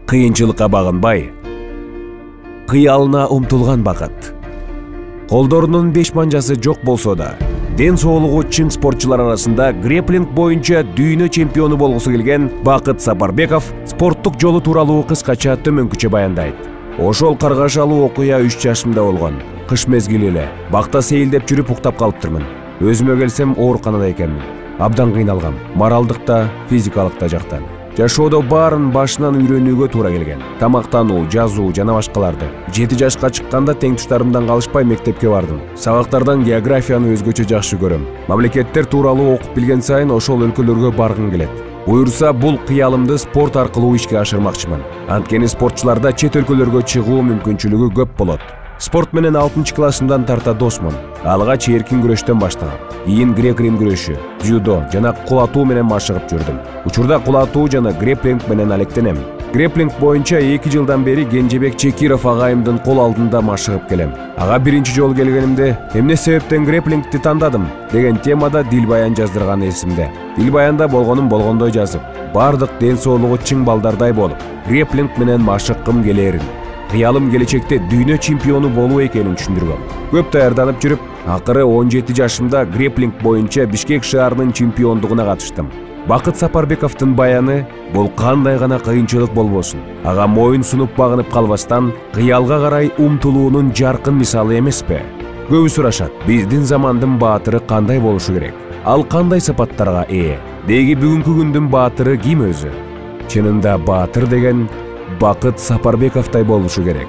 кыйынчылыкка багынбай, кыялына умтулган бакыт. Колдорунун 5 манжасы жок болсо да, ден соолугу чың спортчулар арасында греплинг боюнча дүйнө чемпиону болгусу келген Бакыт Сапарбеков спорттук жолу тууралуу кыскача төмөнкүчө баяндайт. Ошол каргашалуу окуя 3 жашымда болгон. Кыш мезгили эле. Бакта сейилдеп жүрүп уктап калыптырмын. Өзүмө келсем ооруканада экенмин. Абдан кыйналгам. Моралдык да, физикалык да жактан. Жашоодо баарын башынан үйрөнүүгө туура келген. Тамактануу, жазуу жана башкаларды. 7 жашка чыкканда тең туштарымдан калышпай мектепке бардым. Сабактардан географияны өзгөчө жакшы көрөм. Мамлекеттер тууралуу окуп билген сайын ошол өлкөлөргө баргым келет. Буюрса, бул кыялымды спорт аркылуу ишке ашырмакчымын. Анткени спортчуларда чет өлкөлөргө чыгуу мүмкүнчүлүгү көп болот. Спорт менен 6 классымдан тарта досмун. Алгач эркин күрөштөн баштагам. Кийин грек-рим күрөшү, дзюдо жана кул атуу менен машыгып жүрдүм. Учурда кул атуу жана греплинг менен алектенем. Греплинг боюнча 2 жылдан бери Кенжебек Чекиров агайымдын кол алдында машыгып келем. Ага биринчи жолу келгенимде эмне себептен греплингти тандадым деген темада дил баян жаздырган эсимде. Дил баянда болгонум болгондой жазып, бардык ден соолугу чың балдардай болуп, греплинг менен машыккым келерин. Кыялым келечекте дүйнө чемпиону болуу экенин түшүндүргөм. Көп даярданып жүрүп, акыры 17 жашымда греплинг боюнча Бишкек шаарынын чемпиондугуна катыштым. Бакыт Сапарбековдун баяны бул кандай гана кыйынчылык болбосун, ага моюн сунуп багынып калбастан, кыялга карай умтулуунун жаркын мисалы эмеспи? Көбү сурашат, биздин замандын баатыры кандай болушу керек? Ал кандай сапаттарга ээ? Деги бүгүнкү күндүн баатыры ким өзү? Чынында баатыр деген Бакыт Сапарбековтай болушу керек.